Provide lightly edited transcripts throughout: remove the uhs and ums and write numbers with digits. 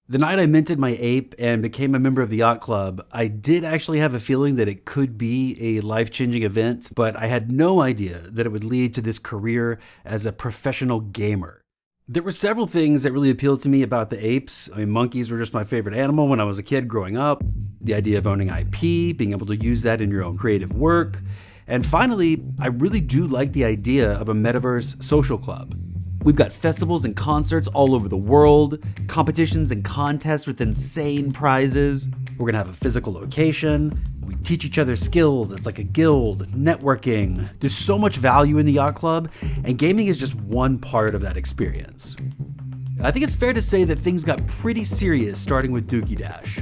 The night I minted my ape and became a member of the yacht club, I did actually have a feeling that it could be a life-changing event, but I had no idea that it would lead to this career as a professional gamer. There were several things that really appealed to me about the apes. I mean, monkeys were just my favorite animal when I was a kid growing up. The idea of owning IP, being able to use that in your own creative work. And finally, I really do like the idea of a metaverse social club. We've got festivals and concerts all over the world, competitions and contests with insane prizes. We're gonna have a physical location. We teach each other skills. It's like a guild, networking. There's so much value in the yacht club, and gaming is just one part of that experience. I think it's fair to say that things got pretty serious starting with Dookie Dash.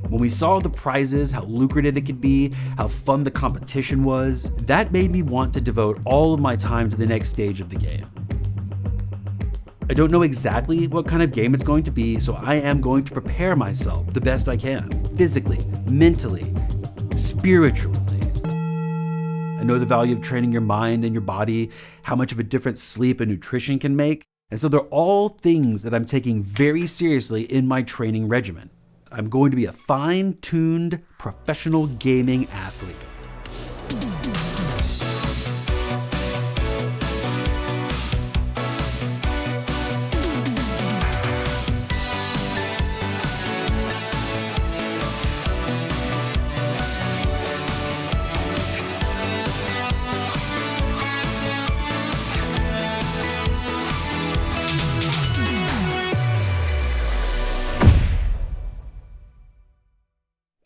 When we saw the prizes, how lucrative it could be, how fun the competition was, that made me want to devote all of my time to the next stage of the game. I don't know exactly what kind of game it's going to be, so I am going to prepare myself the best I can, physically, mentally, spiritually. I know the value of training your mind and your body, how much of a difference sleep and nutrition can make, and so they're all things that I'm taking very seriously in my training regimen. I'm going to be a fine-tuned professional gaming athlete.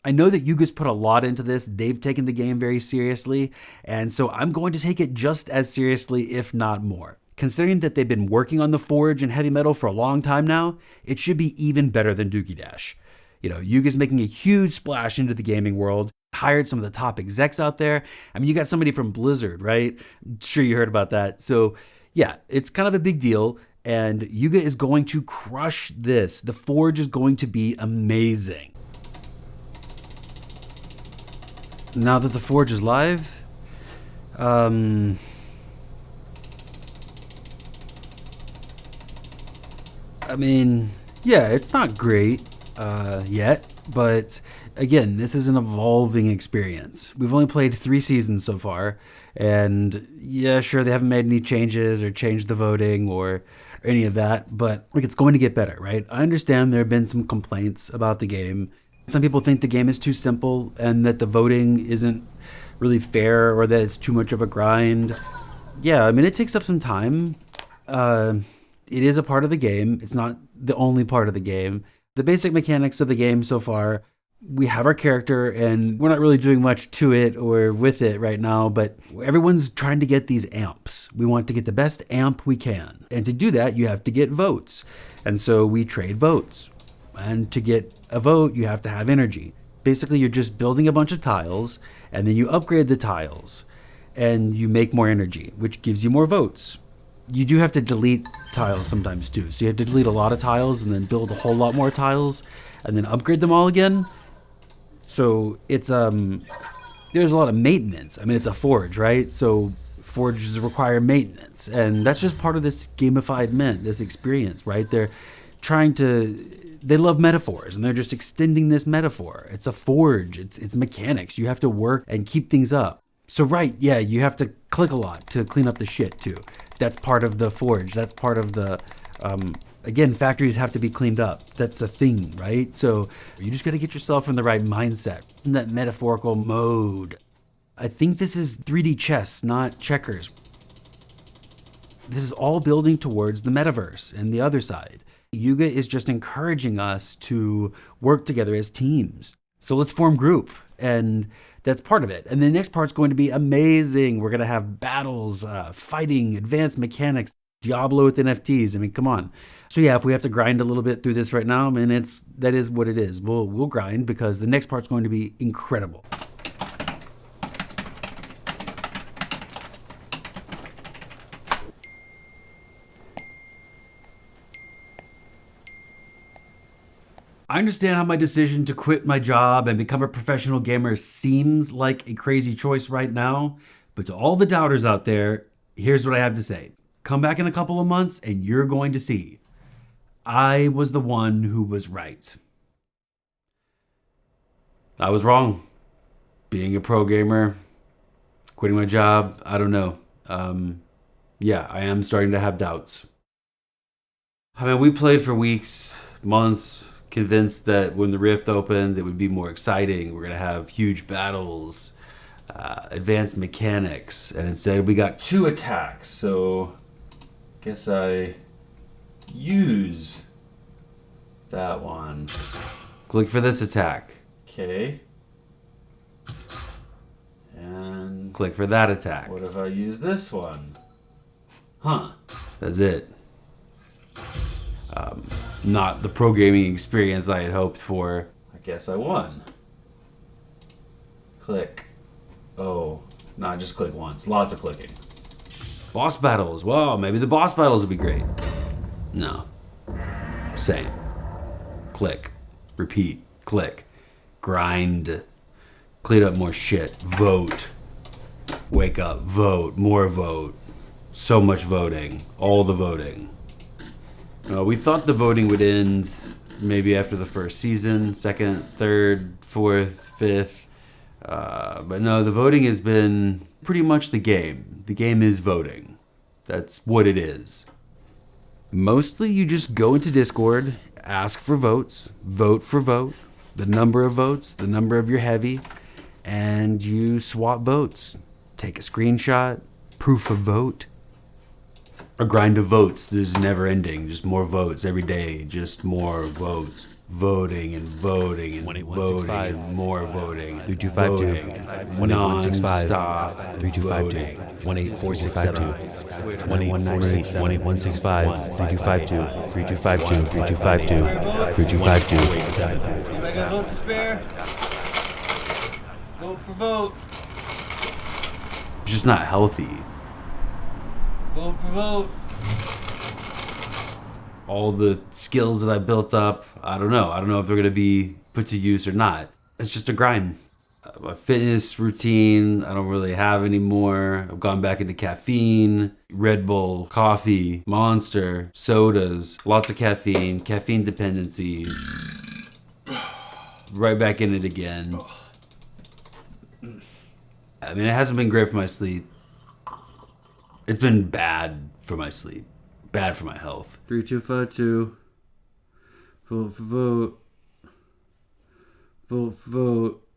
I know that Yuga's put a lot into this. They've taken the game very seriously, and so I'm going to take it just as seriously, if not more. Considering that they've been working on the Forge and heavy metal for a long time now, it should be even better than Dookie Dash. You know, Yuga's making a huge splash into the gaming world, hired some of the top execs out there. I mean, you got somebody from Blizzard, right? I'm sure you heard about that. So yeah, it's kind of a big deal, and Yuga is going to crush this. The Forge is going to be amazing. Now that the Forge is live, I mean, yeah, it's not great yet, but again, this is an evolving experience. We've only played 3 seasons so far, and yeah, sure, they haven't made any changes or changed the voting or any of that, but like, it's going to get better, right? I understand there have been some complaints about the game. Some people think the game is too simple and that the voting isn't really fair or that it's too much of a grind. Yeah, I mean, it takes up some time. It is a part of the game. It's not the only part of the game. The basic mechanics of the game so far, we have our character and we're not really doing much to it or with it right now, but everyone's trying to get these amps. We want to get the best amp we can. And to do that, you have to get votes. And so we trade votes. And to get a vote, you have to have energy. Basically, you're just building a bunch of tiles, and then you upgrade the tiles, and you make more energy, which gives you more votes. You do have to delete tiles sometimes too. So you have to delete a lot of tiles and then build a whole lot more tiles, and then upgrade them all again. So it's there's a lot of maintenance. I mean, it's a forge, right? So forges require maintenance, and that's just part of this gamified this experience, right? They love metaphors, and they're just extending this metaphor. It's a forge, it's mechanics. You have to work and keep things up. So right, yeah, you have to click a lot to clean up the shit too. That's part of the forge. That's part of the, again, factories have to be cleaned up. That's a thing, right? So you just gotta get yourself in the right mindset, in that metaphorical mode. I think this is 3D chess, not checkers. This is all building towards the metaverse and the other side. Yuga is just encouraging us to work together as teams. So let's form group, and that's part of it. And the next part's going to be amazing. We're gonna have battles, fighting, advanced mechanics, Diablo with NFTs. I mean, come on. So yeah, if we have to grind a little bit through this right now, I mean, that is what it is. We'll grind because the next part's going to be incredible. I understand how my decision to quit my job and become a professional gamer seems like a crazy choice right now, but to all the doubters out there, here's what I have to say. Come back in a couple of months and you're going to see. I was the one who was right. I was wrong. Being a pro gamer, quitting my job, I don't know. Yeah, I am starting to have doubts. I mean, we played for weeks, months, convinced that when the Rift opened, it would be more exciting. We're going to have huge battles, advanced mechanics, and instead we got 2 attacks. So, guess I use that one. Click for this attack. Okay. And click for that attack. What if I use this one? Huh. That's it. Not the pro gaming experience I had hoped for. I guess I won. Click. Oh, not just click once. Lots of clicking. Boss battles. Well, maybe the boss battles would be great. No. Same. Click. Repeat. Click. Grind. Clean up more shit. Vote. Wake up. Vote. More vote. So much voting. All the voting. We thought the voting would end maybe after the first season, second, third, fourth, fifth. But no, the voting has been pretty much the game. The game is voting. That's what it is. Mostly you just go into Discord, ask for votes, vote for vote, the number of votes, the number of your heavy, and you swap votes. Take a screenshot, proof of vote. A grind of votes is never ending. Just more votes every day. Just more votes. Voting and voting and voting and more voting. 3252 18165 3252 18462 18196 18165 3252 3252 3252 3252. I got a vote to spare. Vote for vote. It's just not healthy. Vote for vote. All the skills that I built up, I don't know. I don't know if they're going to be put to use or not. It's just a grind. My fitness routine, I don't really have anymore. I've gone back into caffeine, Red Bull, coffee, Monster, sodas, lots of caffeine, caffeine dependency. Right back in it again. I mean, it hasn't been great for my sleep. It's been bad for my sleep. Bad for my health. 3252. Vote for vote. Vote for vote.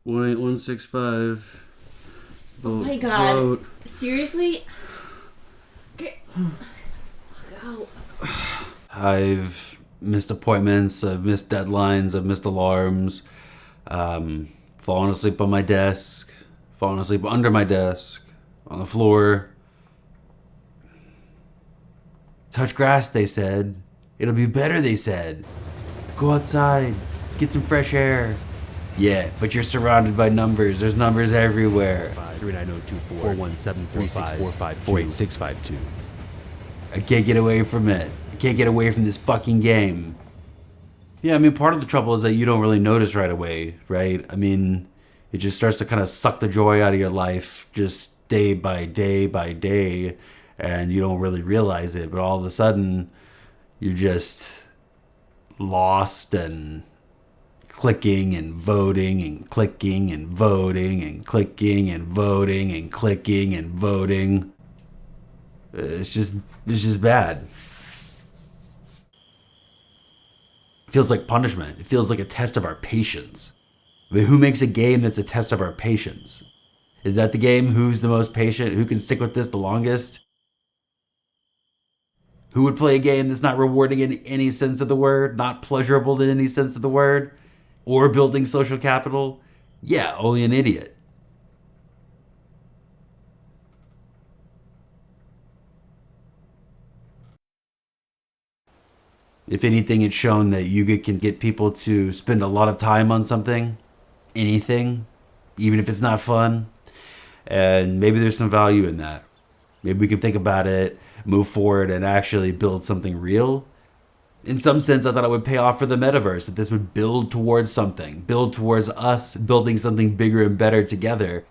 18165. Vote oh my god. Vote. Seriously? Get out. I've missed appointments. I've missed deadlines. I've missed alarms. Fallen asleep on my desk. Fallen asleep under my desk. On the floor. Touch grass, they said. It'll be better, they said. Go outside. Get some fresh air. Yeah, but you're surrounded by numbers. There's numbers everywhere. 39024 417 3645 48652. I can't get away from it. I can't get away from this fucking game. Yeah, I mean, part of the trouble is that you don't really notice right away, right? I mean, it just starts to kind of suck the joy out of your life just day by day by day. And you don't really realize it, but all of a sudden you're just lost and clicking and voting and clicking and voting and clicking and voting and clicking and voting. It's just bad. It feels like punishment. It feels like a test of our patience. I mean, who makes a game that's a test of our patience? Is that the game? Who's the most patient? Who can stick with this the longest? Who would play a game that's not rewarding in any sense of the word, not pleasurable in any sense of the word, or building social capital? Yeah, only an idiot. If anything, it's shown that Yuga can get people to spend a lot of time on something, anything, even if it's not fun. And maybe there's some value in that. Maybe we can think about it, move forward, and actually build something real. In some sense, I thought it would pay off for the metaverse, that this would build towards something, build towards us building something bigger and better together.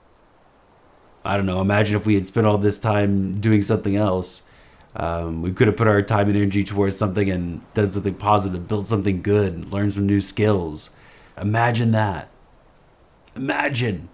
I don't know, imagine if we had spent all this time doing something else. We could have put our time and energy towards something and done something positive, built something good, learned some new skills. Imagine that. Imagine.